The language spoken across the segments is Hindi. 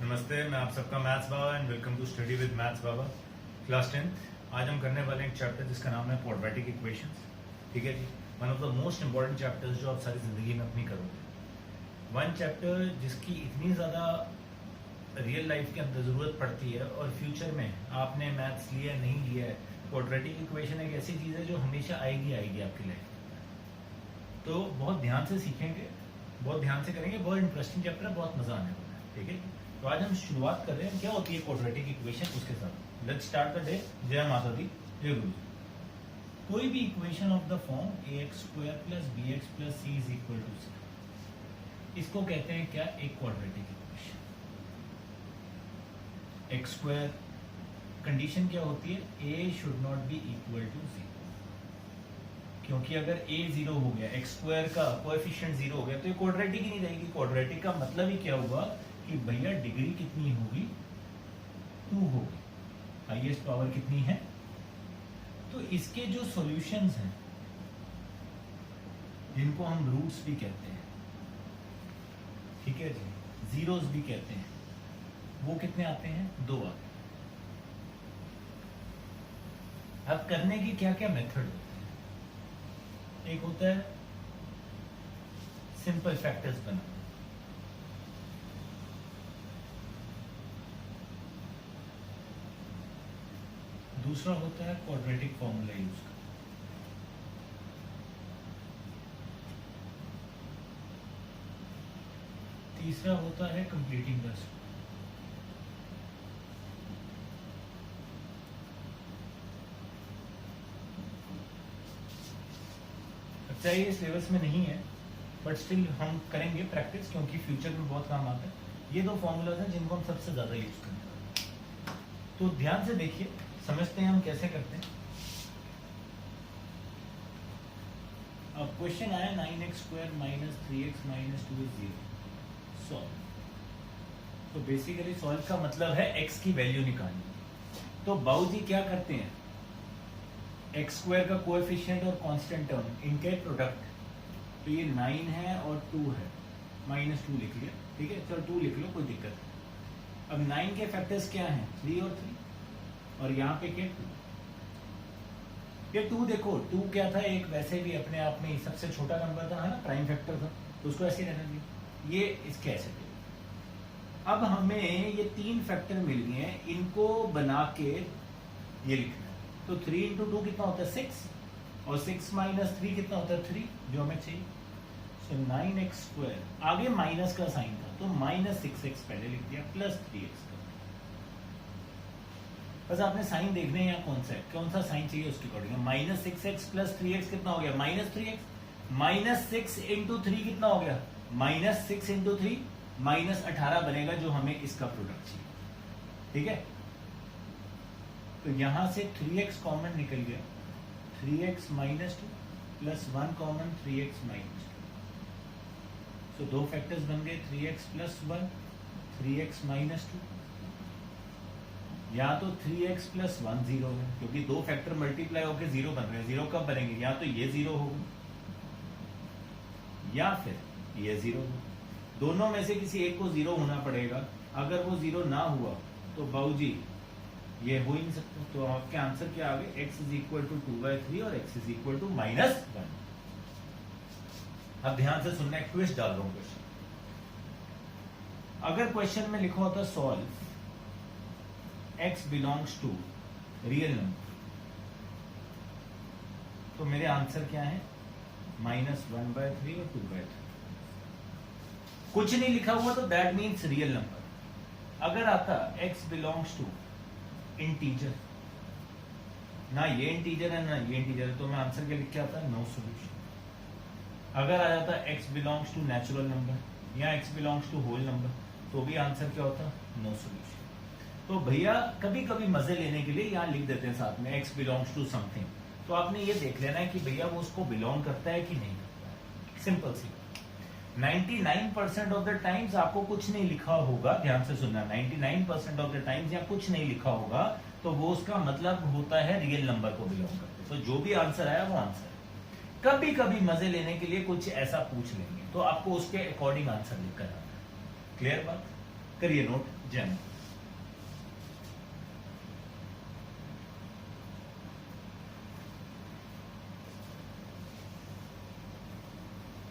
नमस्ते, मैं आप सबका maths Baba and welcome to study with maths Baba class 10। आज हम करने वाले एक चैप्टर जिसका नाम है क्वाड्रेटिक इक्वेशंस। ठीक है जी, one of the most important chapters जो आप सारी जिंदगी में अपनी करोगे। वन चैप्टर जिसकी इतनी ज़्यादा रियल लाइफ के अंदर ज़रूरत पड़ती है और फ्यूचर में आपने मैथ्स लिया नहीं लिया है, क्वाड्रेटिक इक्वेशन एक ऐसी चीज़ है जो हमेशा आएगी आपकी लाइफ में। तो बहुत ध्यान से सीखेंगे, बहुत ध्यान से करेंगे, बहुत इंटरेस्टिंग चैप्टर है, बहुत मजा आने वाला है। ठीक है, तो आज हम शुरुआत कर रहे हैं क्या होती है क्वाड्रेटिक इक्वेशन उसके साथ। Let's start the day. जय माता दी, जय गुरु। कोई भी equation of the form ax² + bx + c = 6, इसको कहते हैं क्या? एक क्वाड्रेटिक इक्वेशन। x², कंडीशन क्या होती है? a should not be equal to 0, क्योंकि अगर a 0 हो गया, x² का कोएफिशिएंट 0 हो गया, तो ये क्वाड्रेटिक ही नहीं रहेगी। क्वाड्रेटिक का मतलब ही क्या हुआ कि भैया डिग्री कितनी होगी? 2 होगी। हाईएस्ट पावर कितनी है? तो इसके जो सॉल्यूशंस हैं, जिनको हम रूट्स भी कहते हैं, ठीक है जी, जीरोस भी कहते हैं, वो कितने आते हैं? 2 आते हैं। अब करने की क्या क्या मेथड होते हैं? एक होता है सिंपल फैक्टर्स बनाना, दूसरा होता है क्वाड्रेटिक फॉर्मूला यूज करना, तीसरा होता है कंप्लीटिंग द स्क्वायर, अच्छा ये सिलेबस में नहीं है बट स्टिल हम करेंगे प्रैक्टिस, क्योंकि फ्यूचर में बहुत काम आता है। ये 2 फॉर्मूलाज हैं जिनको हम सबसे ज्यादा यूज करते हैं। तो ध्यान से देखिए, समझते हैं हम कैसे करते हैं। अब क्वेश्चन आया 9x² - 3x - 2 = 0, सॉल्व। तो बेसिकली सॉल्व का मतलब है x की वैल्यू निकालनी। तो बाबूजी क्या करते हैं? x² का कोएफिशिएंट और कांस्टेंट टर्म, इनके प्रोडक्ट। तो ये 9 है और 2 है, -2 लिख लिया, ठीक है, चलो 2 लिख लो, कोई दिक्कत नहीं। अब 9 के फैक्टर्स क्या हैं? 3 और 3, और यहाँ पे क्या? 2। ये 2 देखो, 2 क्या था? एक वैसे भी अपने आप में सबसे छोटा नंबर था, है ना, प्राइम फैक्टर था, तो उसको ऐसे रहने दिया। ये इसके ऐसे थे। अब हमें ये 3 फैक्टर मिल गए हैं, इनको बना के ये लिखना है। तो 3 × 2 कितना होता है? 6, और 6 - 3 कितना होता है? 3, जो हमें चाहिए। सो 9x², आगे माइनस का साइन था तो -6x पहले लिख दिया, +3x। बस आपने साइन देखने हैं, कौन सा साइन चाहिए उसके अकॉर्डिंग। -6x + 3x कितना हो गया? -3x। -6 × 3 कितना हो गया? -6 × 3 -18 बनेगा, जो हमें इसका प्रोडक्ट चाहिए। ठीक है, तो यहां से 3x कॉमन निकल गया, 3x - 2 + 1 कॉमन, 3x - 2। तो 2 फैक्टर्स बन गए, 3x + 1, 3x - 2। या तो 3x + 1 0 है, क्योंकि 2 फैक्टर मल्टीप्लाई होकर 0 बन रहे हैं। 0 कब बनेंगे? या तो ये 0 होगा या फिर ये 0 होगा। दोनों में से किसी एक को 0 होना पड़ेगा। अगर वो 0 ना हुआ तो बाबूजी ये हो ही नहीं सकता। तो आपके आंसर क्या आ गए? x = 2/3 और x = -1। अब ध्यान से सुनना, एक ट्विस्ट डाल रहा हूं क्वेश्चन। अगर क्वेश्चन में लिखा होता solve x belongs to real number, तो मेरे आंसर क्या है? -1/3 और 2/3। कुछ नहीं लिखा हुआ तो दैट मीन्स रियल नंबर। अगर आता x बिलोंग्स टू इंटीजर, ना ये इंटीजर है ना ये इंटीजर है, तो मैं आंसर क्या लिख के आता? No solution. अगर आ जाता x belongs to natural number या x belongs to whole number, तो भी आंसर क्या होता? No solution. तो भैया कभी कभी मजे लेने के लिए यहाँ लिख देते हैं साथ में x बिलोंग्स टू समथिंग, तो आपने ये देख लेना है कि भैया वो उसको बिलोंग करता है कि नहीं करता है। सिंपल सी 99% ऑफ द टाइम्स आपको कुछ नहीं लिखा होगा, ध्यान से सुनना, 99% ऑफ द टाइम्स यहाँ कुछ नहीं लिखा होगा, तो वो उसका मतलब होता है रियल नंबर को बिलोंग करते। तो जो भी आंसर आया वो आंसर है। कभी कभी मजे लेने के लिए कुछ ऐसा पूछ लेंगे, तो आपको उसके अकॉर्डिंग आंसर लिखकर आना है। क्लियर बात? करिए नोट जैन।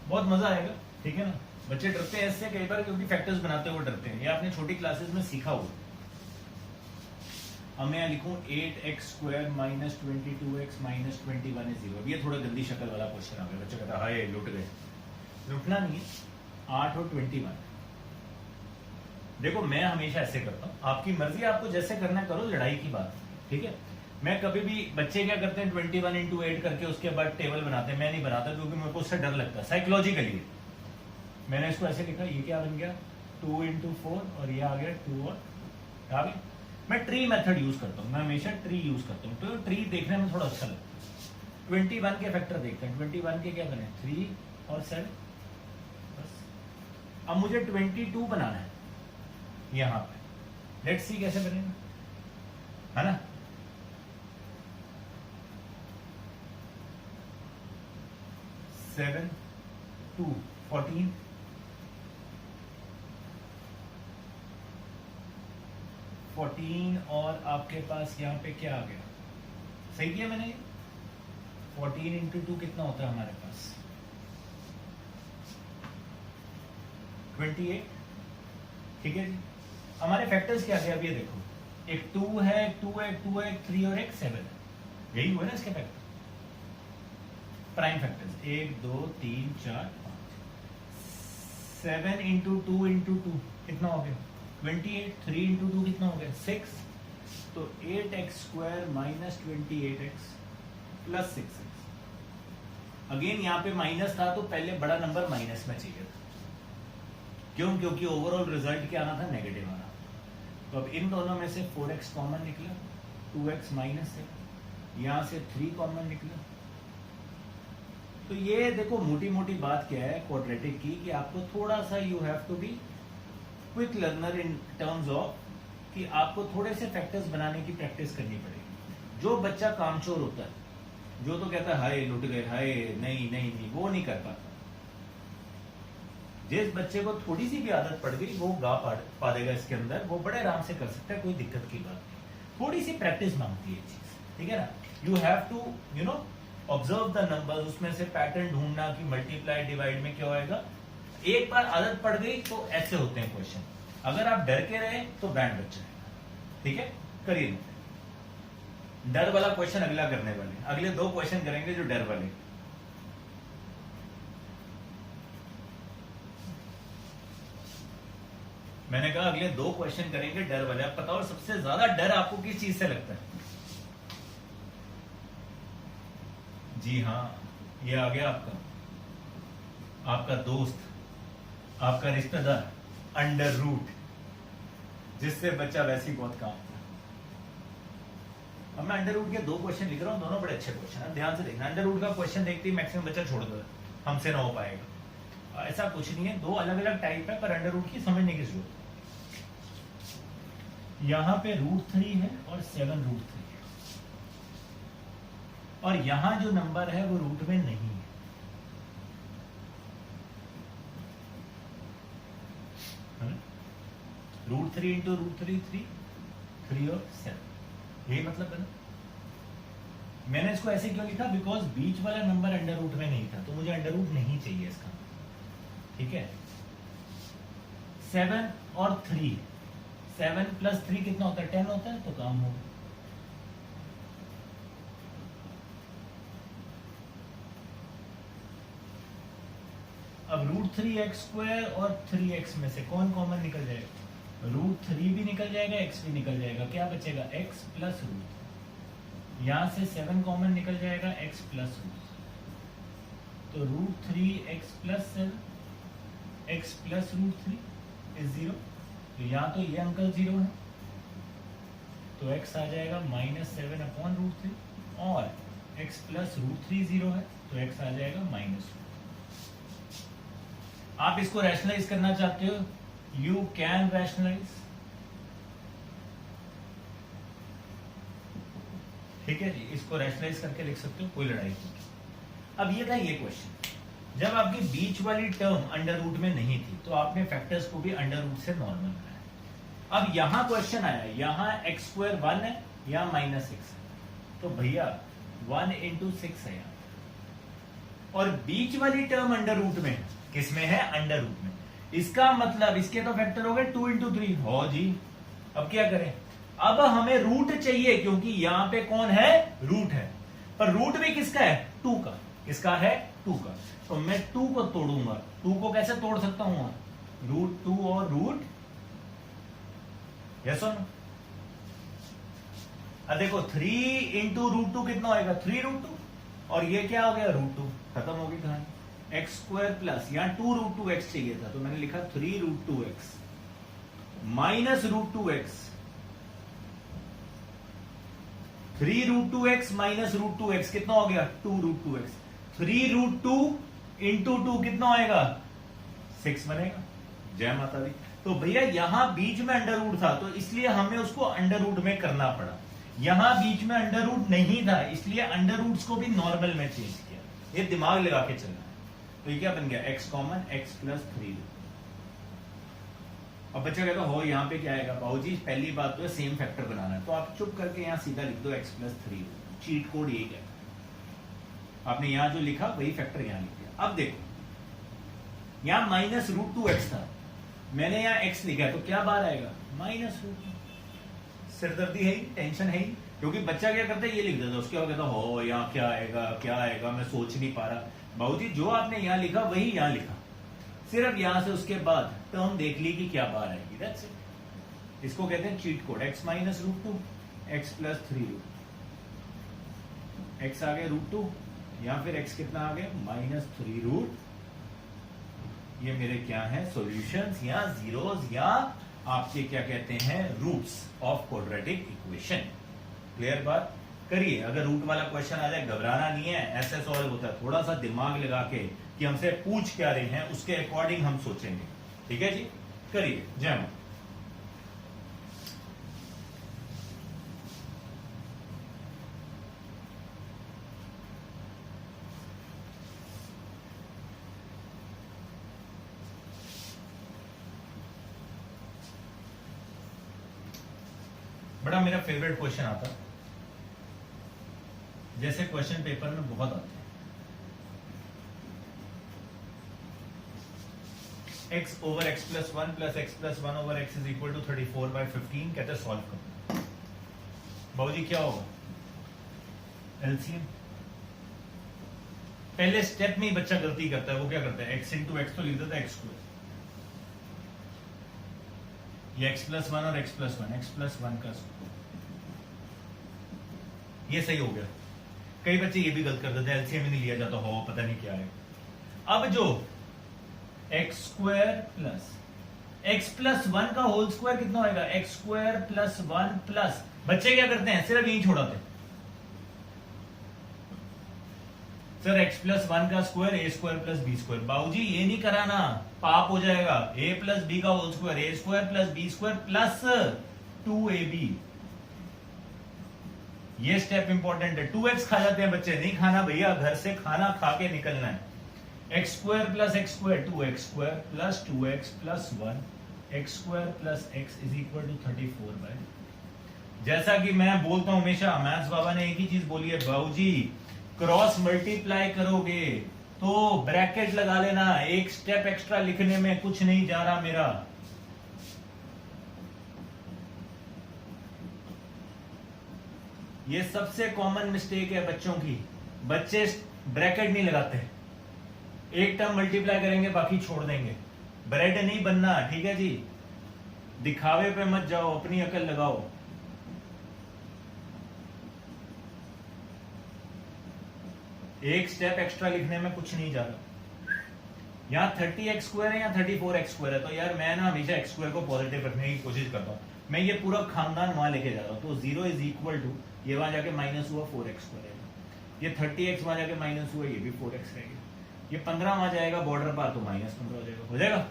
बहुत मजा आएगा, ठीक है ना। बच्चे डरते हैं इससे कई बार क्योंकि फैक्टर्स बनाते हुए डरते हैं, ये आपने छोटी क्लासेस में सीखा हुआ। अब मैं लिखूं 8x² minus 22x minus 21 is 0। ये थोड़ा गंदी शक्ल वाला क्वेश्चन आ गया, बच्चे कहता है हाय लुट गए। लुटना नहीं है, 8 और 21। देखो मैं हमेशा ऐसे करता हूँ, आपकी मर्जी, आपको जैसे करना करो, लड़ाई की बात, ठीक है। मैं कभी भी, बच्चे क्या करते हैं 21 into 8 करके उसके बाद टेबल बनाते हैं, मैं नहीं बनाता क्योंकि मेरे को उससे डर लगता है साइकोलॉजिकली। मैंने इसको ऐसे लिखा, ये क्या बन गया 2 into 4 और ये आ गया 2 और आ गया। मैं ट्री मेथड यूज करता हूँ, मैं हमेशा ट्री यूज करता हूँ, तो ट्री देखने में थोड़ा अच्छा लगता है। 21 के फैक्टर देखते हैं, 21 के क्या बने 3 और 7 बस। अब मुझे 22 बनाना है यहाँ पे, लेट्स सी कैसे बनेगा, है ना। सेवन 2 14 14 और आपके पास यहाँ पे क्या आ गया, सही किया मैंने। 14 into 2 कितना होता है हमारे पास 28, ठीक है जी। हमारे फैक्टर्स क्या है, अब ये देखो, एक 2 है, एक 2 है, एक 2 है, एक 3 और एक 7 है, यही हुआ ना इसके factor, prime factors 1 2 3 4 5। 7 into 2 into 2 कितना हो गया 28, 3 into 2 कितना हो गया 6, तो 8x² minus 28x plus 6x। Again यहाँ पे माइनस था तो पहले बड़ा नंबर माइनस में चाहिए था, क्यों, क्योंकि ओवरऑल रिजल्ट क्या आना था, नेगेटिव आना। तो अब इन दोनों में से 4x कॉमन निकला, 2x माइनस है, यहाँ से 3 कॉमन निकला। तो ये देखो मोटी मोटी बात क्या है क्वाड्रेटिक की, कि आपको थोड़ा सा you have to be quick learner in terms of कि आपको थोड़े से फैक्टर्स बनाने की प्रैक्टिस करनी पड़ेगी। जो बच्चा कामचोर होता है, जो तो कहता है हाय लुट गए, हाय नहीं नहीं नहीं, वो नहीं कर पाता। जिस बच्चे को थोड़ी सी भी आदत पड़ गई वो गा पा देगा इसके अंदर, वो बड़े आराम से कर सकता है, कोई दिक्कत की बात नहीं। थोड़ी सी प्रैक्टिस मांगती है चीज, ठीक है ना। You have to you know observe the numbers, उसमें से पैटर्न ढूंढना कि मल्टीप्लाई डिवाइड में क्या होएगा। एक बार आदत पड़ गई तो ऐसे होते हैं क्वेश्चन, अगर आप डर के रहे तो बैंड बच जाएगा, ठीक है। करिए, डर वाला क्वेश्चन अगला करने वाले, अगले 2 क्वेश्चन करेंगे जो डर वाले। मैंने कहा अगले 2 क्वेश्चन करेंगे डर वाले। आप बताओ सबसे ज्यादा डर आपको किस चीज से लगता है। जी हाँ, ये आ गया आपका दोस्त, आपका रिश्तेदार, अंडर रूट, जिससे बच्चा वैसे ही बहुत काम था। अब मैं अंडर रूट के 2 क्वेश्चन लिख रहा हूँ, दोनों बड़े अच्छे क्वेश्चन है, ध्यान से देखना। अंडर रूट का क्वेश्चन देखते ही मैक्सिमम बच्चा छोड़ दो, हमसे ना हो पाएगा, ऐसा कुछ नहीं है। 2 अलग अलग टाइप है, पर अंडर रूट की समझने की जरूरत है। यहाँ पे √3 है और 7 √3 है, और यहां जो नंबर है वो रूट में नहीं है, √3 into √3 3 और 7, यही मतलब है ना। मैंने इसको ऐसे क्यों लिखा, बिकॉज बीच वाला नंबर अंडर रूट में नहीं था, तो मुझे अंडर रूट नहीं चाहिए इसका, ठीक है। 7 और 3, 7 + 3 कितना होता है 10 होता है, तो काम होगा। अब √3x² और 3x में से कौन कॉमन निकल जाएगा, √3 भी निकल जाएगा, x भी निकल जाएगा, क्या बचेगा x + √3। यहां से 7 कॉमन निकल जाएगा, x + √3, तो √3x + 7 x + √3 is 0। तो यहाँ तो ये अंकल 0 है, तो x आ जाएगा -7/√3, और x + √3 0 है, तो x आ जाएगा -2। आप इसको रैशनलाइज करना चाहते हो, यू कैन रैशनलाइज, ठीक है जी, इसको रैशनलाइज करके लिख सकते हो, कोई लड़ाई नहीं। अब ये था ये क्वेश्चन, जब आपकी बीच वाली टर्म अंडर रूट में नहीं थी तो आपने फैक्टर्स को भी अंडर रूट से नॉर्मल बनाया, अब यहां क्वेश्चन आया, यहां एक्स स्क्वायर 1 है, यहां माइनस एक्स है, तो भैया 1 इंटू 6 है यहां, और बीच वाली टर्म अंडर रूट में, किसमें है? अंडर रूट में। इसका मतलब इसके तो फैक्टर हो गए 2 इंटू 3। हो जी, अब क्या करें? अब हमें रूट चाहिए, क्योंकि यहां पे कौन है? रूट है, पर रूट भी किसका है? 2 का। किसका है? 2 का। तो मैं 2 को तोड़ूंगा। 2 को कैसे तोड़ सकता हूं? रूट 2 और रूट, यस और नो? अब देखो 3 इंटू रूट 2 कितना होगा? 3 रूट 2, और ये क्या हो गया? रूट 2। खत्म हो गई कहानी। एक्स स्क्वायर प्लस, यहां 2 रूट 2 एक्स चाहिए था, तो मैंने लिखा 3 root 2 x minus root 2 x. 3 root 2 x minus root 2 x कितना हो गया? 2 रूट 2 एक्स। 3 रूट 2 इंटू 2 कितना होएगा? 6 बनेगा। जय माता दी। तो भैया यहां बीच में अंडर रूट था, तो इसलिए हमें उसको अंडर रूट में करना पड़ा। यहां बीच में अंडर रूट नहीं था, इसलिए अंडर रूट्स को भी नॉर्मल में चेंज किया। ये दिमाग लगा के चलना है। तो ये क्या बन गया? X common, x plus 3। अब बच्चा कहता हो यहां पे क्या आएगा? बाबूजी पहली बात तो है सेम फैक्टर बनाना है, तो आप चुप करके यहां सीधा लिख दो एक्स प्लस 3। चीट कोड यही है, आपने यहां जो लिखा वही फैक्टर यहां लिख दिया। अब देखो यहां माइनस रूट 2 एक्स था, मैंने यहां एक्स लिखा है, तो क्या बाहर आएगा? Minus root 2। सिरदर्दी है ही, टेंशन है ही, क्योंकि बच्चा क्या करता है? ये लिख देता है, उसके बाद कहता हो यहाँ क्या आएगा, क्या आएगा, मैं सोच नहीं पा रहा। बाबूजी जो आपने यहां लिखा वही यहां लिखा, सिर्फ यहां से उसके बाद टर्म देख ली कि क्या बाहर आएगी। That's it. इसको कहते हैं cheat code. X minus root 2, x plus 3 root, x आ गया रूट 2, या फिर एक्स कितना आ गया? Minus 3 root. ये मेरे क्या है? सॉल्यूशंस या जीरोस या आपके क्या कहते हैं? Roots of quadratic equation. Clear बात? करिए। अगर रूट वाला क्वेश्चन आ जाए घबराना नहीं है, ऐसे सॉल्व होता है। थोड़ा सा दिमाग लगा के कि हमसे पूछ क्या रहे हैं उसके अकॉर्डिंग हम सोचेंगे। ठीक है जी, करिए। जय मां। बड़ा मेरा फेवरेट क्वेश्चन आता, जैसे क्वेश्चन पेपर में बहुत आते हैं। x over x plus 1 plus x plus 1 over x is equal to 34/15 कहते हैं सॉल्व करो। बाबूजी क्या होगा? एलसीएम। पहले स्टेप में ही बच्चा गलती करता है। वो क्या करता है? x इंटू एक्स तो लिख देता है x स्क्वायर, ये x प्लस 1 और x प्लस 1, x प्लस 1 का स्क्वायर। ये सही हो गया। कई बच्चे ये भी गलत कर देते हैं, एलसीएम ही नहीं लिया जाता हो, पता नहीं क्या है। अब जो x square plus x plus 1 का होल स्क्वायर कितना होगा? एक्स स्क्वायर प्लस 1 प्लस, बच्चे क्या करते हैं? सिर्फ यही छोड़ाते हैं। सर एक्स प्लस 1 का square a square plus b square. बाबूजी ये नहीं कराना, पाप हो जाएगा। ए प्लस बी का whole square, a square plus b square plus 2ab। ये स्टेप इंपॉर्टेंट है। 2x खा जाते हैं बच्चे, नहीं खाना भैया, घर से खाना खा के निकलना है। X square plus x square 2x square plus 2x प्लस 1, x square plus x is equal to 34। जैसा कि मैं बोलता हूं हमेशा, मैथ्स बाबा ने एक ही चीज बोली है, बाबूजी क्रॉस मल्टीप्लाई करोगे तो ब्रैकेट लगा लेना, एक स्टेप एक्स्ट्रा लिखने में कुछ नहीं जा रहा मेरा। ये सबसे कॉमन मिस्टेक है बच्चों की, बच्चे ब्रैकेट नहीं लगाते, एक टर्म मल्टीप्लाई करेंगे बाकी छोड़ देंगे। ब्रेड नहीं बनना, ठीक है जी, दिखावे पे मत जाओ, अपनी अकल लगाओ। एक स्टेप एक्स्ट्रा लिखने में कुछ नहीं जा रहा। यहां 30x स्क्वायर है, यहां 34x स्क्वायर है, तो यार मैं ना हमेशा x स्क्वायर को पॉजिटिव रखने की कोशिश करता हूं। मैं ये पूरा खानदान वहां लेके जा रहा हूं, तो 0 इज इक्वल टू, ये वहां जाके माइनस हुआ 4x स्क्वायर है, ये 30x वहां जाके माइनस हुआ, ये भी 4x रहेगा, ये 15 वहां जाएगा बॉर्डर पर तो माइनस 15 हो जाएगा, हो जाएगा।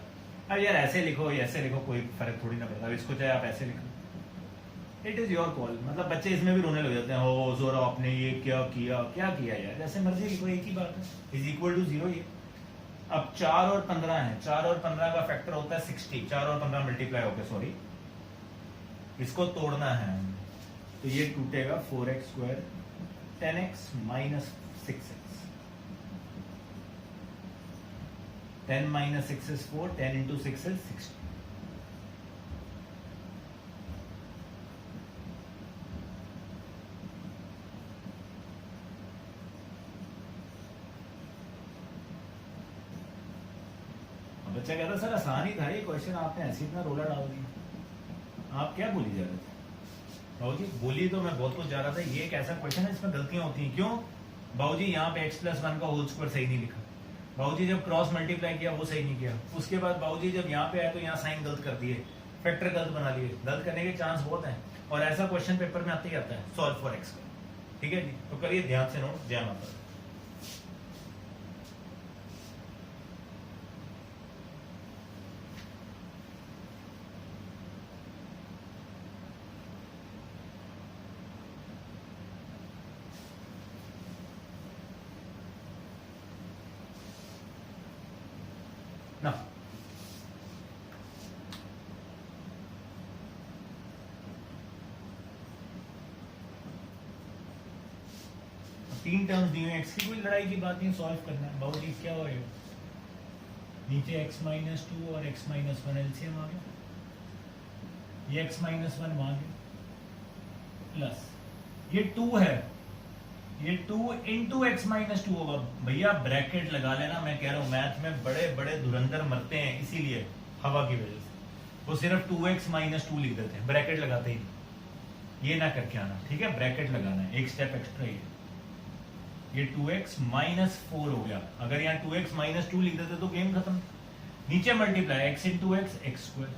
अब यार ऐसे लिखो या ऐसे लिखो कोई फर्क थोड़ी ना पड़ता, इसको चाहे आप ऐसे लिखो, इट इज योर कॉल। मतलब बच्चे इसमें भी रोने लग जाते हैं, हो जोरा आपने ये क्या किया, क्या किया यार, जैसे मर्जी लिखो, एक ही बात है, इज इक्वल टू 0 ये। अब 4 और 15 है, 4 और 15 का फैक्टर होता है 60, 4 और 15 मल्टीप्लाई होकर, सॉरी इसको तोड़ना है हमें, तो ये टूटेगा 4x square 10x minus 6x, 10 minus 6 is 4, 10 into 6 is 60. बच्चा कहता सर आसान ही था ये क्वेश्चन, आपने ऐसे इतना रोला डाल दिया, आप क्या बोली जा रहे थे बाबूजी? बोली तो मैं बहुत कुछ जा रहा था, ये एक ऐसा क्वेश्चन है जिसमें गलतियां होती हैं। क्यों बाबूजी? यहाँ पे x+1 का होल स्क्वायर सही नहीं लिखा बाबूजी, जब क्रॉस मल्टीप्लाई किया वो सही नहीं किया, उसके बाद बाबूजी जब यहाँ पे आए तो यहाँ साइन गलत कर दिए, फैक्टर गलत बना लिए, गलत करने के चांस बहुत हैं, और ऐसा क्वेश्चन पेपर में आते ही आता है, सॉल्व फॉर x। ठीक है जी, तो करिए ध्यान से नोट। जय माता। ना तीन टर्म्स दिए हैं, एक्स की कोई लड़ाई की बात नहीं, सॉल्व करना है बाबूजी। क्या हो गया? नीचे x-2 और x-1 एलसीएम आ गया, ये x-1 वहां गया, प्लस ये 2 है, ये 2 इंटू x-2 होगा। भैया ब्रैकेट लगा लेना, मैं कह रहा हूं मैथ में बड़े बड़े धुरंधर मरते हैं इसीलिए, हवा की वजह से। वो सिर्फ 2x-2 लिख देते हैं, ब्रैकेट लगाते ही। ये ना करके आना, ठीक है? ब्रैकेट लगाना है, एक स्टेप एक्स्ट्रा ही है। ये 2x-4 हो गया, अगर यहाँ 2x-2 लिख देते तो गेम खत्म। नीचे multiply x into x, x square,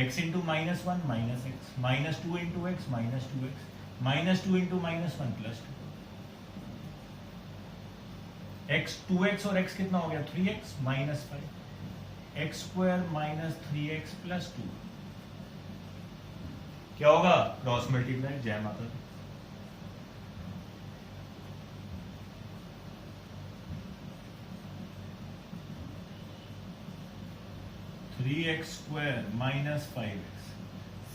x into -1 minus x, -2 into x minus 2x, -2 into -1 plus 2 x, 2x और x कितना हो गया? 3x minus 5 x square minus 3x plus 2। क्या होगा? Cross multiply. जय माता दी। Three x square minus 5x,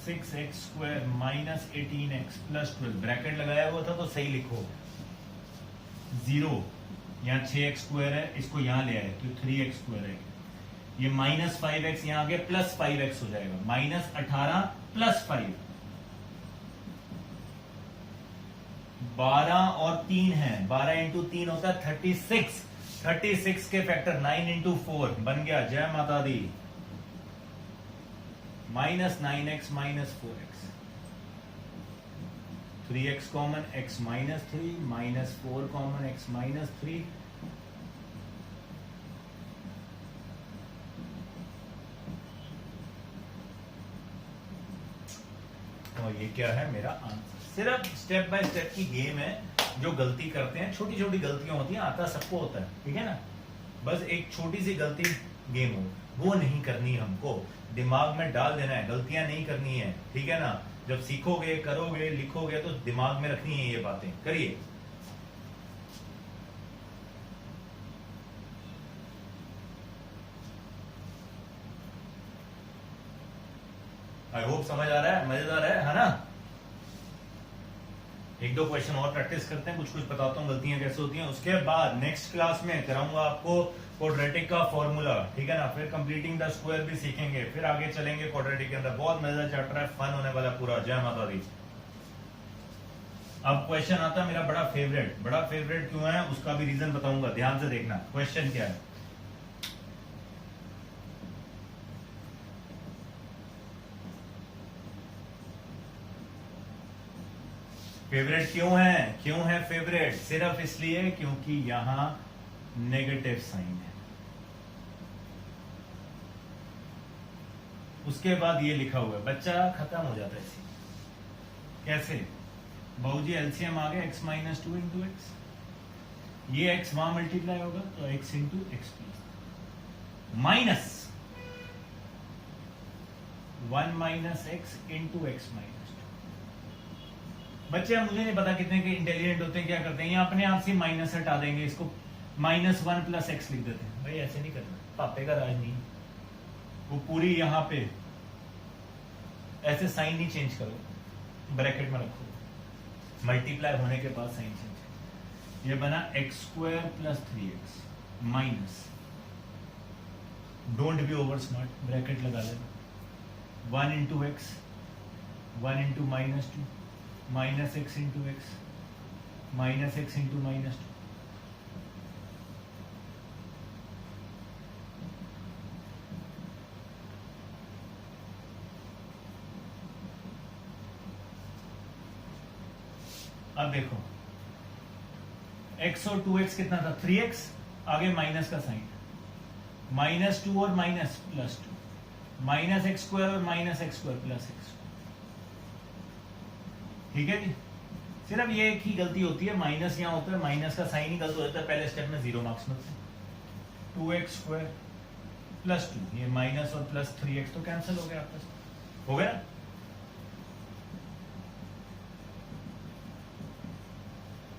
6x square minus 18x plus 12। Bracket लगाया हुआ था तो सही लिखो, 0, यहाँ 6x स्क्वायर है, इसको यहाँ ले आए तो 3x स्क्वायर है, ये माइनस 5x यहाँ आ गया, प्लस 5x हो जाएगा, -18 प्लस 5, 12 और 3 है, 12 इंटू 3 होता है 36, 36 के फैक्टर 9 इंटू 4 बन गया। जय माता दी। -9x minus 4x, 3x common, x minus 3, -4 common, x minus 3, और ये क्या है मेरा आंसर। सिर्फ स्टेप बाय स्टेप की गेम है, जो गलती करते हैं, छोटी छोटी गलतियां होती हैं, आता सबको होता है, ठीक है ना? बस एक छोटी सी गलती गेम हो, वो नहीं करनी, हमको दिमाग में डाल देना है, गलतियां नहीं करनी है, ठीक है ना? जब सीखोगे, करोगे, लिखोगे तो दिमाग में रखनी है ये बातें। करिए। आई होप समझ आ रहा है, मजेदार है ना? एक दो क्वेश्चन और प्रैक्टिस करते हैं, कुछ कुछ बताता हूँ गलतियां कैसे होती हैं, उसके बाद नेक्स्ट क्लास में कराऊंगा आपको क्वाड्रेटिक का फॉर्मूला, ठीक है ना? फिर कंप्लीटिंग द स्क्वायर भी सीखेंगे, फिर आगे चलेंगे क्वाड्रेटिक के अंदर। बहुत मजेदार चैप्टर है, फन होने वाला पूरा। जय माता दी। अब क्वेश्चन आता है मेरा बड़ा फेवरेट क्यों है उसका भी रीजन बताऊंगा, ध्यान से देखना। क्वेश्चन क्या है? फेवरेट क्यों है फेवरेट? सिर्फ इसलिए क्योंकि यहां नेगेटिव साइन है। उसके बाद ये लिखा हुआ है, बच्चा खत्म हो जाता है इसी। कैसे? बाबूजी एलसीएम आ गया, x-2 इंटू एक्स, ये x वहां मल्टीप्लाई होगा तो x into x plus minus 1 minus x into x minus 2। बच्चे मुझे नहीं पता कितने के इंटेलिजेंट होते हैं, क्या करते हैं, ये अपने आप से माइनस हटा देंगे, इसको -1 प्लस एक्स लिख देते हैं। भाई ऐसे नहीं करना, पापे का राज नहीं। वो पूरी यहां पे ऐसे साइन नहीं चेंज करो, ब्रैकेट में रखो, मल्टीप्लाई होने के बाद साइन चेंज। ये बना x square plus 3x minus, don't be over smart, bracket लगा लेना, 1 into x, 1 into -2 minus x into x minus x into -2। अब देखो x और 2x कितना था, 3x, आगे माइनस का साइन, -2 और माइनस +2, माइनस एक्स स्क्वायर और minus x square plus x. ठीक है जी, सिर्फ ये एक ही गलती होती है, माइनस यहां होता है, माइनस का साइन ही गलत हो जाता है, पहले स्टेप में 0 मार्क्स मिलते हैं। 2x स्क्वायर +2, ये माइनस और प्लस 3x तो कैंसिल हो गया आपस में, हो गया।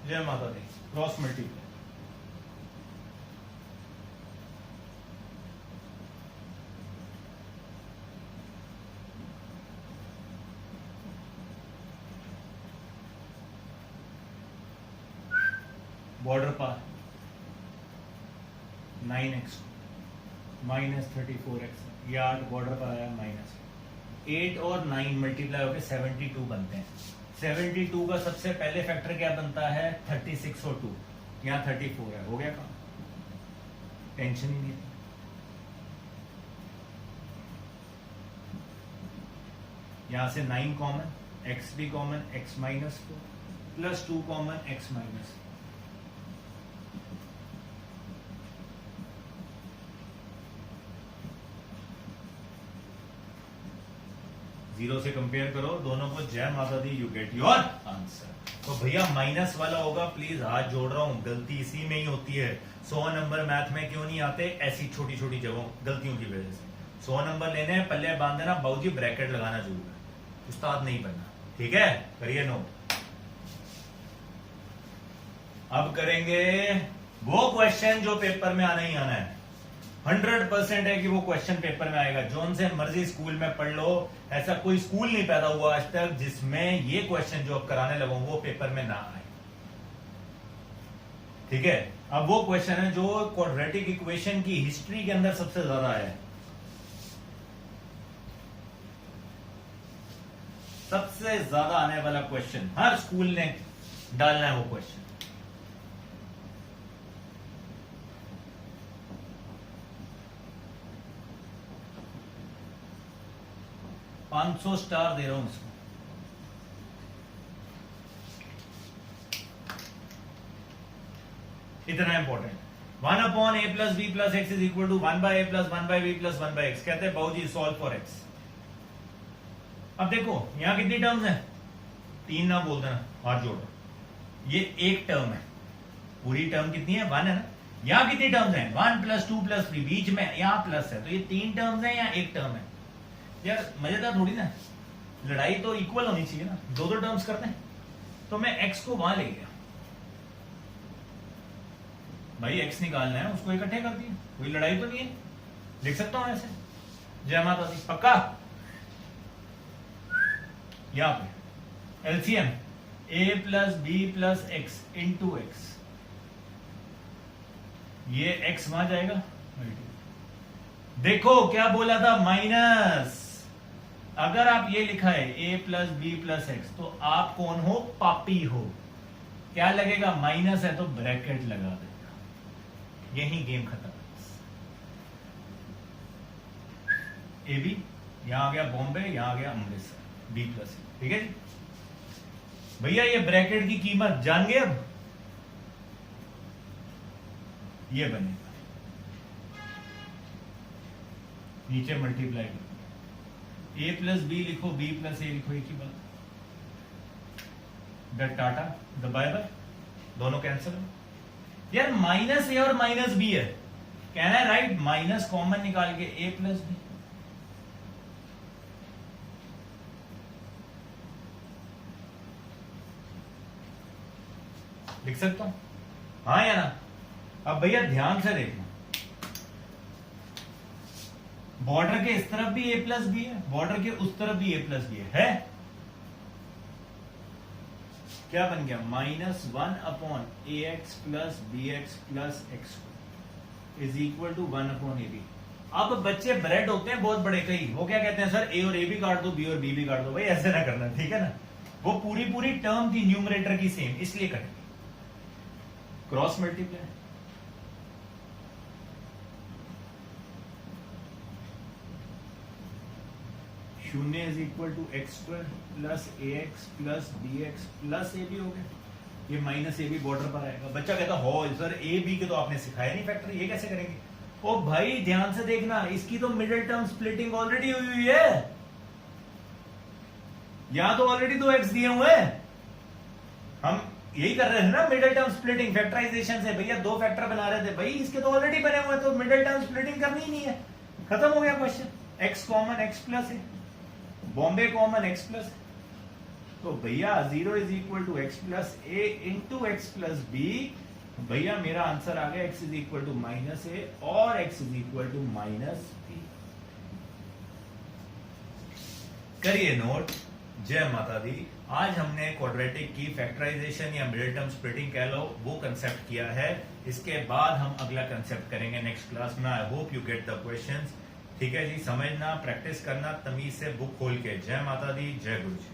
जय माता दी, क्रॉस मल्टीप्लाई। बॉर्डर पार 9x माइनस 34x, ये 8 बॉर्डर पर आया माइनस 8 और 9 मल्टीप्लाई होकर 72 बनते हैं। 72 का सबसे पहले फैक्टर क्या बनता है, 36 और 2, यहाँ 34 है, हो गया काम, टेंशन ही नहीं। यहां से 9 कॉमन, x भी common, x minus 4 plus 2 common, x minus 0 से कंपेयर करो दोनों को, जय माता दी, यू गेट योर आंसर। तो भैया माइनस वाला होगा, प्लीज हाथ जोड़ रहा हूं, गलती इसी में ही होती है। 100 नंबर मैथ में क्यों नहीं आते, ऐसी छोटी छोटी जगहों गलतियों की वजह से। 100 नंबर लेने हैं, पल्ले बांध देना, बाबूजी ब्रैकेट लगाना जरूर है, उस्ताद नहीं बनना, ठीक है, करिए नोट। अब करेंगे वो क्वेश्चन जो पेपर में आना ही आना है, 100% है कि वो क्वेश्चन पेपर में आएगा। जोन से मर्जी स्कूल में पढ़ लो, ऐसा कोई स्कूल नहीं पैदा हुआ आज तक जिसमें ये क्वेश्चन जो अब कराने लगो वो पेपर में ना आए। ठीक है, अब वो क्वेश्चन है जो क्वाड्रेटिक इक्वेशन की हिस्ट्री के अंदर सबसे ज्यादा है, सबसे ज्यादा आने वाला क्वेश्चन, हर स्कूल ने डालना है वो क्वेश्चन। 500 स्टार दे रहा हूं इसको। इतना important, 1/a+b+x is equal to 1/a + 1/b + 1/x। कहते हैं बाबूजी सॉल्व फॉर x। अब देखो यहां कितनी टर्म्स हैं, 3 ना बोल देना, हाथ जोड़ो, ये एक टर्म है, पूरी टर्म कितनी है, 1 है ना। यहां कितनी टर्म्स हैं, 1 + 2 + 3, बीच में यहां प्लस है, तो ये 3 टर्म्स हैं या एक टर्म है। यार मजेदार थोड़ी ना, लड़ाई तो इक्वल होनी चाहिए ना, दो टर्म्स करते हैं। तो मैं x को वहां ले गया, भाई x निकालना है, उसको इकट्ठे कर दिए, कोई लड़ाई तो नहीं है, लिख सकता हूं ऐसे। जय माता दी, पक्का। यहां पे LCM a + b + x × x, ये x वहां जाएगा, देखो क्या बोला था, माइनस। अगर आप ये लिखा है a + b + x, तो आप कौन हो, पापी हो। क्या लगेगा, माइनस है तो ब्रैकेट लगा देगा, यही गेम खत्म। ए बी, यहां आ गया बॉम्बे, यहां आ गया अमृतसर, b + c, ठीक है जी। भैया ये ब्रैकेट की कीमत जान गए, अब ये बनेगा, नीचे मल्टीप्लाई करो, a + b लिखो, b + a लिखो, एक ही बात। The tata the bye bye, दोनों कैंसिल हो यार, -a और -b है, कहना है राइट, माइनस कॉमन निकाल के a + b, लिख सकता हूं, हाँ या ना। अब भैया ध्यान से देखना, बॉर्डर के इस तरफ भी a + b है, बॉर्डर के उस तरफ भी a + b है, क्या बन गया -1/ax plus bx plus x is equal to 1/ab। अब बच्चे ब्रेड होते हैं बहुत बड़े कई, वो क्या कहते हैं सर a और a भी काट दो, b और b भी काट दो। भाई ऐसे ना करना, ठीक है ना। वो पूरी पूरी टर्म थी न्यूमरेटर की सेम, इसलिए कटेंगे। क्रॉस मल्टीप्लाई, शून्य is equal to x square plus a x plus b x plus a b हो गया। ये माइनस ए बी बॉर्डर पर आएगा। बच्चा कहता होल सर ए बी के तो आपने सिखाया नहीं फैक्टर, ये कैसे करेंगे? ओ भाई ध्यान से देखना, इसकी तो मिडिल टर्म स्प्लिटिंग ऑलरेडी हुई है। यहां तो ऑलरेडी 2x दिए हुए हैं। हम यही कर रहे थे ना मिडिल टर्म स्प्लिटिंग फैक्टराइजेशन से। भैया 2 फैक्टर बना रहे थे, भाई इसके तो ऑलरेडी बने हुए हैं, तो मिडिल टर्म स्प्लिटिंग करनी ही नहीं है। खत्म हो गया question. x common x plus है, बॉम्बे कॉमन x प्लस, तो भैया 0 is equal to x plus a into x plus b. भैया मेरा आंसर आ गया x is equal to minus a और x is equal to minus b. करिए नोट। जय माता दी। आज हमने क्वाड्रेटिक की फैक्टराइजेशन या मिडिल टर्म स्प्लिटिंग कह लो, वो कंसेप्ट किया है। इसके बाद हम अगला कंसेप्ट करेंगे नेक्स्ट क्लास में। I hope you get the questions. ठीक है जी, समझना, प्रैक्टिस करना तमीज से बुक खोल के। जय माता दी, जय गुरु जी।